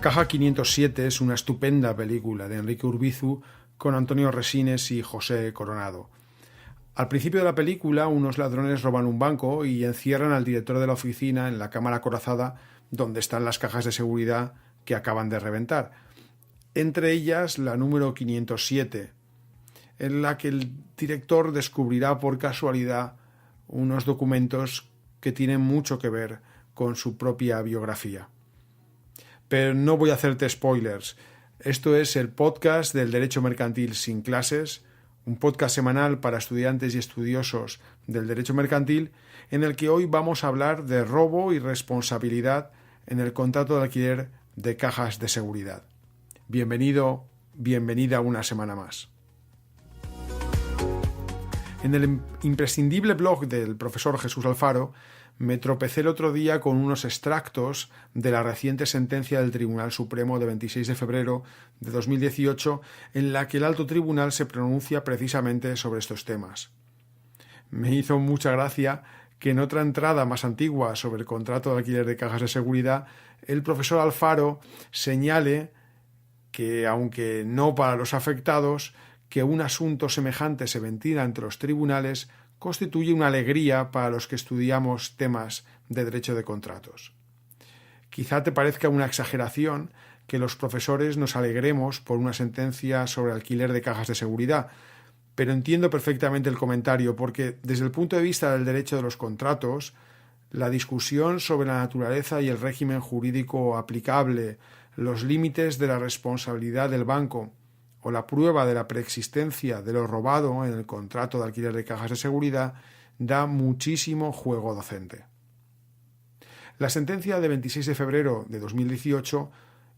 Caja 507 es una estupenda película de Enrique Urbizu con Antonio Resines y José Coronado. Al principio de la película, unos ladrones roban un banco y encierran al director de la oficina en la cámara acorazada donde están las cajas de seguridad que acaban de reventar. Entre ellas la número 507, en la que el director descubrirá por casualidad unos documentos que tienen mucho que ver con su propia biografía. Pero no voy a hacerte spoilers. Esto es el podcast del Derecho Mercantil sin clases, un podcast semanal para estudiantes y estudiosos del derecho mercantil, en el que hoy vamos a hablar de robo y responsabilidad en el contrato de alquiler de cajas de seguridad. Bienvenido, bienvenida una semana más. En el imprescindible blog del profesor Jesús Alfaro me tropecé el otro día con unos extractos de la reciente sentencia del Tribunal Supremo de 26 de febrero de 2018 en la que el Alto Tribunal se pronuncia precisamente sobre estos temas. Me hizo mucha gracia que en otra entrada más antigua sobre el contrato de alquiler de cajas de seguridad el profesor Alfaro señale que, aunque no para los afectados, que un asunto semejante se ventila entre los tribunales constituye una alegría para los que estudiamos temas de derecho de contratos. Quizá te parezca una exageración que los profesores nos alegremos por una sentencia sobre alquiler de cajas de seguridad, pero entiendo perfectamente el comentario porque, desde el punto de vista del derecho de los contratos, la discusión sobre la naturaleza y el régimen jurídico aplicable, los límites de la responsabilidad del banco o la prueba de la preexistencia de lo robado en el contrato de alquiler de cajas de seguridad da muchísimo juego docente. La sentencia de 26 de febrero de 2018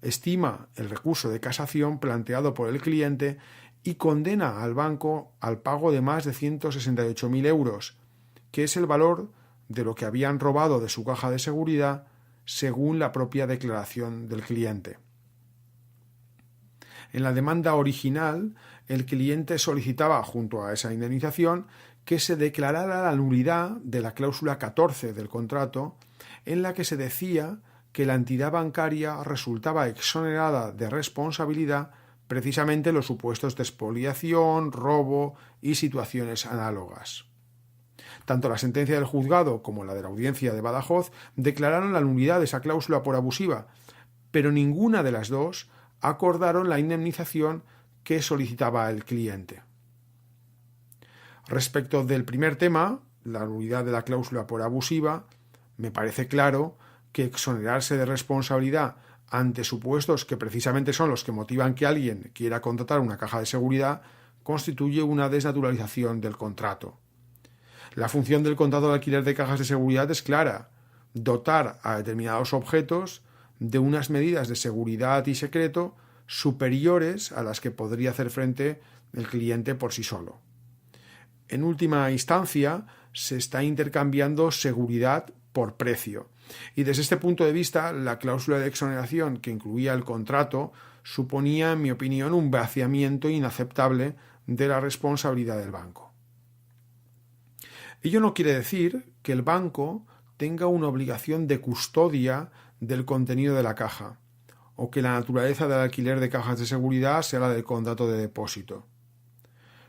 estima el recurso de casación planteado por el cliente y condena al banco al pago de más de 168.000 euros, que es el valor de lo que habían robado de su caja de seguridad según la propia declaración del cliente. En la demanda original, el cliente solicitaba, junto a esa indemnización, que se declarara la nulidad de la cláusula 14 del contrato, en la que se decía que la entidad bancaria resultaba exonerada de responsabilidad precisamente en los supuestos de expoliación, robo y situaciones análogas. Tanto la sentencia del juzgado como la de la audiencia de Badajoz declararon la nulidad de esa cláusula por abusiva, pero ninguna de las dos acordaron la indemnización que solicitaba el cliente. Respecto del primer tema, la nulidad de la cláusula por abusiva, me parece claro que exonerarse de responsabilidad ante supuestos que precisamente son los que motivan que alguien quiera contratar una caja de seguridad constituye una desnaturalización del contrato. La función del contrato de alquiler de cajas de seguridad es clara: dotar a determinados objetos de unas medidas de seguridad y secreto superiores a las que podría hacer frente el cliente por sí solo. En última instancia, se está intercambiando seguridad por precio, y desde este punto de vista, la cláusula de exoneración que incluía el contrato suponía, en mi opinión, un vaciamiento inaceptable de la responsabilidad del banco. Ello no quiere decir que el banco tenga una obligación de custodia del contenido de la caja, o que la naturaleza del alquiler de cajas de seguridad sea la del contrato de depósito.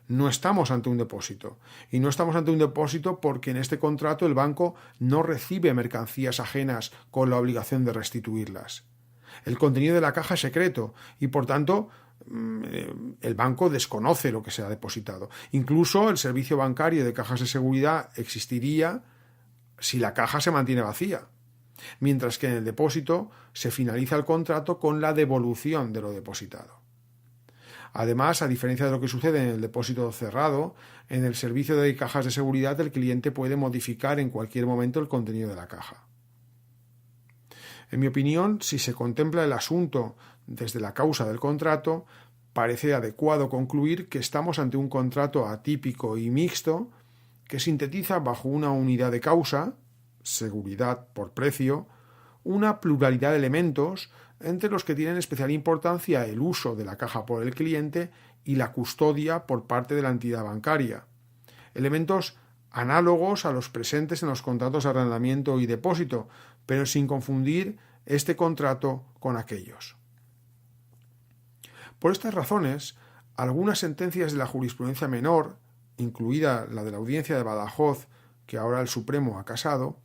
No estamos ante un depósito, y no estamos ante un depósito porque en este contrato el banco no recibe mercancías ajenas con la obligación de restituirlas. El contenido de la caja es secreto y, por tanto, el banco desconoce lo que se ha depositado. Incluso el servicio bancario de cajas de seguridad existiría si la caja se mantiene vacía, mientras que en el depósito se finaliza el contrato con la devolución de lo depositado. Además, a diferencia de lo que sucede en el depósito cerrado, en el servicio de cajas de seguridad el cliente puede modificar en cualquier momento el contenido de la caja. En mi opinión, si se contempla el asunto desde la causa del contrato, parece adecuado concluir que estamos ante un contrato atípico y mixto que sintetiza bajo una unidad de causa, seguridad por precio, una pluralidad de elementos entre los que tienen especial importancia el uso de la caja por el cliente y la custodia por parte de la entidad bancaria. Elementos análogos a los presentes en los contratos de arrendamiento y depósito, pero sin confundir este contrato con aquellos. Por estas razones, algunas sentencias de la jurisprudencia menor, incluida la de la Audiencia de Badajoz, que ahora el Supremo ha casado,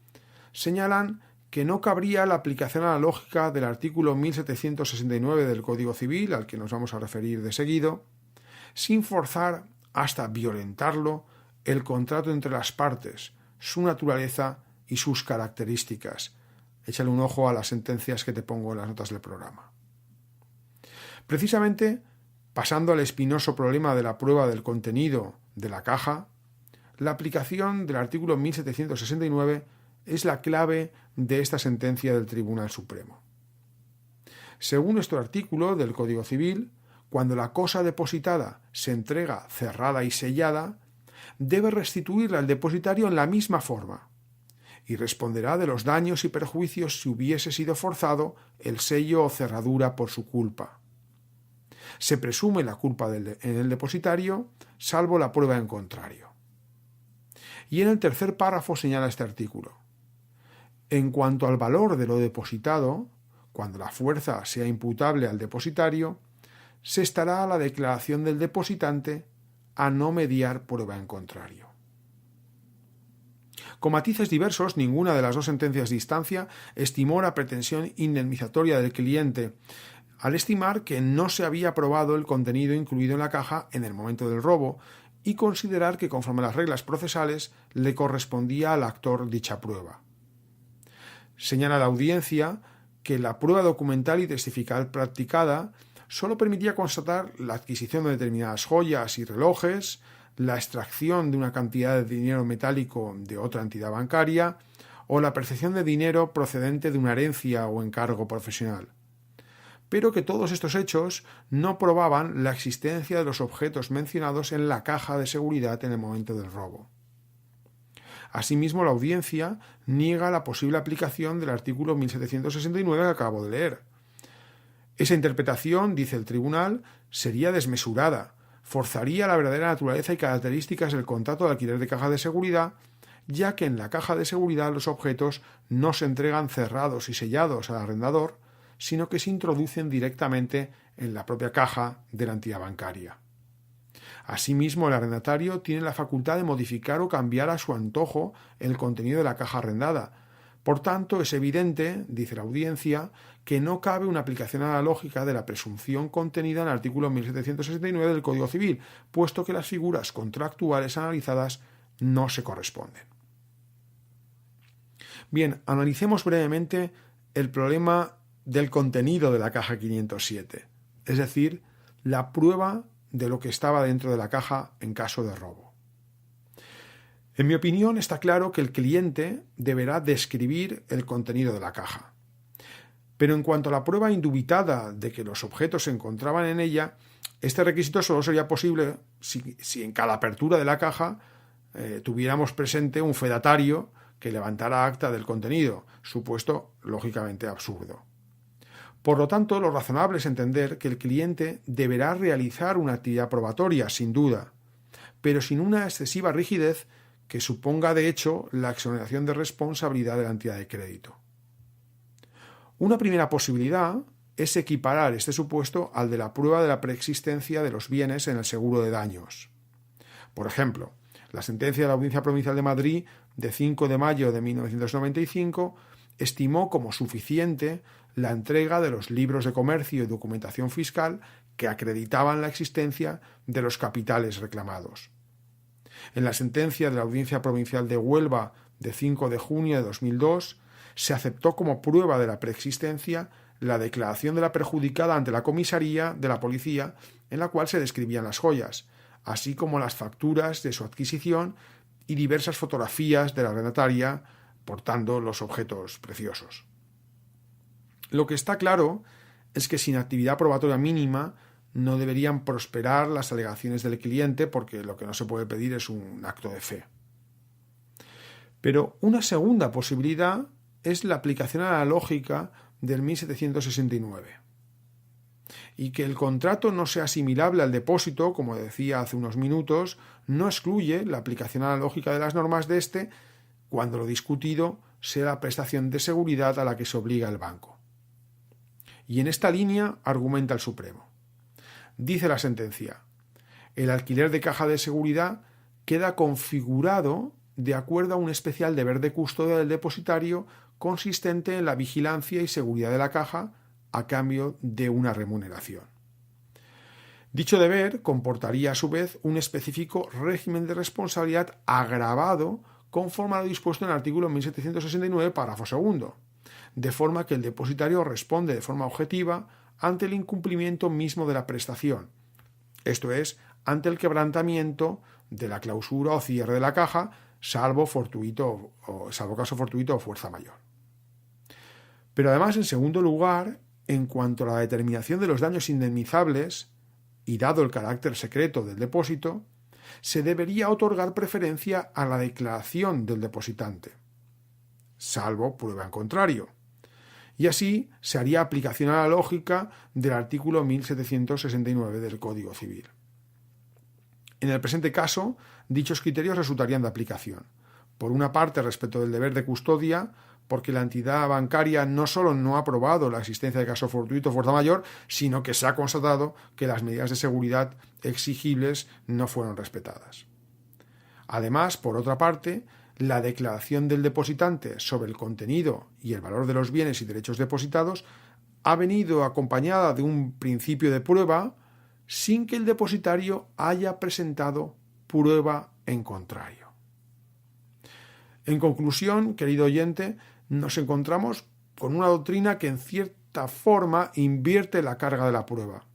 señalan que no cabría la aplicación analógica del artículo 1769 del Código Civil, al que nos vamos a referir de seguido, sin forzar hasta violentarlo el contrato entre las partes, su naturaleza y sus características. Échale un ojo a las sentencias que te pongo en las notas del programa. Precisamente, pasando al espinoso problema de la prueba del contenido de la caja, la aplicación del artículo 1769 es la clave de esta sentencia del Tribunal Supremo. Según este artículo del Código Civil, cuando la cosa depositada se entrega cerrada y sellada, debe restituirla al depositario en la misma forma y responderá de los daños y perjuicios si hubiese sido forzado el sello o cerradura por su culpa. Se presume la culpa en el depositario, salvo la prueba en contrario. Y en el tercer párrafo señala este artículo: en cuanto al valor de lo depositado, cuando la fuerza sea imputable al depositario, se estará a la declaración del depositante a no mediar prueba en contrario. Con matices diversos, ninguna de las dos sentencias de instancia estimó la pretensión indemnizatoria del cliente, al estimar que no se había probado el contenido incluido en la caja en el momento del robo y considerar que, conforme a las reglas procesales, le correspondía al actor dicha prueba. Señala la audiencia que la prueba documental y testifical practicada solo permitía constatar la adquisición de determinadas joyas y relojes, la extracción de una cantidad de dinero metálico de otra entidad bancaria o la percepción de dinero procedente de una herencia o encargo profesional, pero que todos estos hechos no probaban la existencia de los objetos mencionados en la caja de seguridad en el momento del robo. Asimismo, la audiencia niega la posible aplicación del artículo 1769 que acabo de leer. Esa interpretación, dice el tribunal, sería desmesurada, forzaría la verdadera naturaleza y características del contrato de alquiler de caja de seguridad, ya que en la caja de seguridad los objetos no se entregan cerrados y sellados al arrendador, sino que se introducen directamente en la propia caja de la entidad bancaria. Asimismo, el arrendatario tiene la facultad de modificar o cambiar a su antojo el contenido de la caja arrendada. Por tanto, es evidente, dice la audiencia, que no cabe una aplicación analógica de la presunción contenida en el artículo 1769 del Código Civil, puesto que las figuras contractuales analizadas no se corresponden. Bien, analicemos brevemente el problema del contenido de la caja 507, es decir, la prueba de lo que estaba dentro de la caja en caso de robo. En mi opinión, está claro que el cliente deberá describir el contenido de la caja. Pero en cuanto a la prueba indubitada de que los objetos se encontraban en ella, este requisito solo sería posible si en cada apertura de la caja tuviéramos presente un fedatario que levantara acta del contenido, supuesto lógicamente absurdo. Por lo tanto, lo razonable es entender que el cliente deberá realizar una actividad probatoria, sin duda, pero sin una excesiva rigidez que suponga, de hecho, la exoneración de responsabilidad de la entidad de crédito. Una primera posibilidad es equiparar este supuesto al de la prueba de la preexistencia de los bienes en el seguro de daños. Por ejemplo, la sentencia de la Audiencia Provincial de Madrid de 5 de mayo de 1995 estimó como suficiente la entrega de los libros de comercio y documentación fiscal que acreditaban la existencia de los capitales reclamados. En la sentencia de la Audiencia Provincial de Huelva de 5 de junio de 2002 se aceptó como prueba de la preexistencia la declaración de la perjudicada ante la comisaría de la policía en la cual se describían las joyas, así como las facturas de su adquisición y diversas fotografías de la arrendataria portando los objetos preciosos. Lo que está claro es que sin actividad probatoria mínima no deberían prosperar las alegaciones del cliente, porque lo que no se puede pedir es un acto de fe. Pero una segunda posibilidad es la aplicación analógica del 1769. Y que el contrato no sea asimilable al depósito, como decía hace unos minutos, no excluye la aplicación analógica de las normas de este cuando lo discutido sea la prestación de seguridad a la que se obliga el banco. Y en esta línea argumenta el Supremo. Dice la sentencia: el alquiler de caja de seguridad queda configurado de acuerdo a un especial deber de custodia del depositario consistente en la vigilancia y seguridad de la caja a cambio de una remuneración. Dicho deber comportaría a su vez un específico régimen de responsabilidad agravado conforme a lo dispuesto en el artículo 1769, párrafo segundo, de forma que el depositario responde de forma objetiva ante el incumplimiento mismo de la prestación, esto es, ante el quebrantamiento de la clausura o cierre de la caja, salvo caso fortuito o fuerza mayor. Pero además, en segundo lugar, en cuanto a la determinación de los daños indemnizables, y dado el carácter secreto del depósito, se debería otorgar preferencia a la declaración del depositante, salvo prueba en contrario. Y así se haría aplicación a la lógica del artículo 1769 del Código Civil. En el presente caso, dichos criterios resultarían de aplicación. Por una parte, respecto del deber de custodia, porque la entidad bancaria no solo no ha probado la existencia de caso fortuito o fuerza mayor, sino que se ha constatado que las medidas de seguridad exigibles no fueron respetadas. Además, por otra parte, la declaración del depositante sobre el contenido y el valor de los bienes y derechos depositados ha venido acompañada de un principio de prueba sin que el depositario haya presentado prueba en contrario. En conclusión, querido oyente, nos encontramos con una doctrina que en cierta forma invierte la carga de la prueba,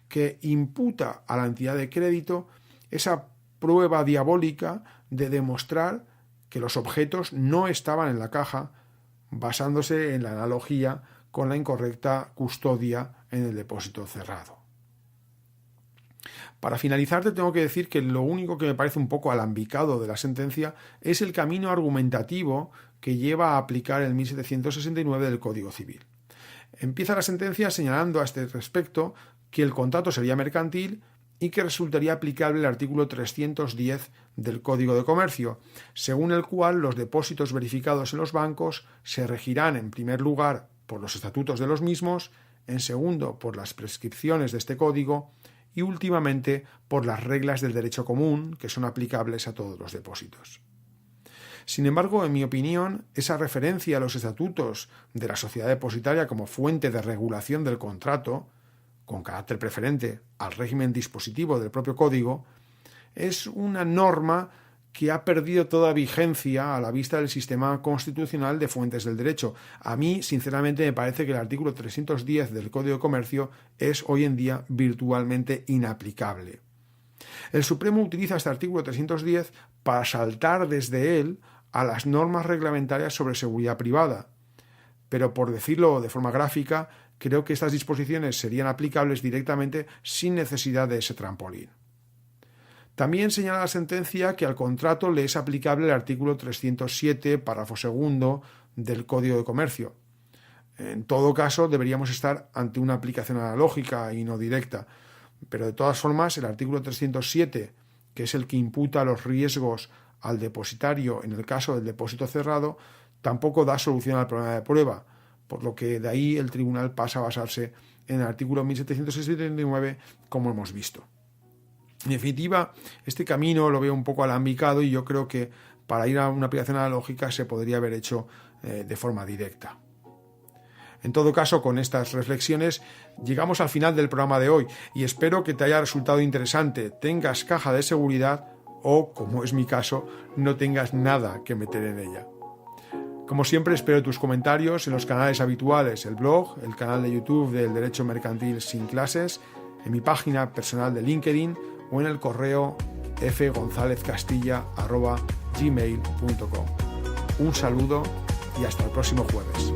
que imputa a la entidad de crédito esa prueba diabólica de demostrar que los objetos no estaban en la caja, basándose en la analogía con la incorrecta custodia en el depósito cerrado. Para finalizar, te tengo que decir que lo único que me parece un poco alambicado de la sentencia es el camino argumentativo que lleva a aplicar el 1769 del Código Civil. Empieza la sentencia señalando a este respecto que el contrato sería mercantil y que resultaría aplicable el artículo 310 del Código de Comercio, según el cual los depósitos verificados en los bancos se regirán en primer lugar por los estatutos de los mismos, en segundo por las prescripciones de este código y últimamente por las reglas del derecho común que son aplicables a todos los depósitos. Sin embargo, en mi opinión, esa referencia a los estatutos de la sociedad depositaria como fuente de regulación del contrato, con carácter preferente al régimen dispositivo del propio código, es una norma que ha perdido toda vigencia a la vista del sistema constitucional de fuentes del derecho. A mí, sinceramente, me parece que el artículo 310 del Código de Comercio es hoy en día virtualmente inaplicable. El Supremo utiliza este artículo 310 para saltar desde él a las normas reglamentarias sobre seguridad privada, pero por decirlo de forma gráfica, creo que estas disposiciones serían aplicables directamente sin necesidad de ese trampolín. También señala la sentencia que al contrato le es aplicable el artículo 307, párrafo segundo del Código de Comercio. En todo caso, deberíamos estar ante una aplicación analógica y no directa, pero de todas formas, el artículo 307, que es el que imputa los riesgos al depositario en el caso del depósito cerrado, tampoco da solución al problema de prueba, por lo que de ahí el tribunal pasa a basarse en el artículo 1769, como hemos visto. En definitiva, este camino lo veo un poco alambicado y yo creo que para ir a una aplicación analógica se podría haber hecho de forma directa. En todo caso, con estas reflexiones llegamos al final del programa de hoy y espero que te haya resultado interesante, tengas caja de seguridad o, como es mi caso, no tengas nada que meter en ella. Como siempre, espero tus comentarios en los canales habituales, el blog, el canal de YouTube del Derecho Mercantil Sin Clases, en mi página personal de LinkedIn o en el correo fgonzalezcastilla@gmail.com. Un saludo y hasta el próximo jueves.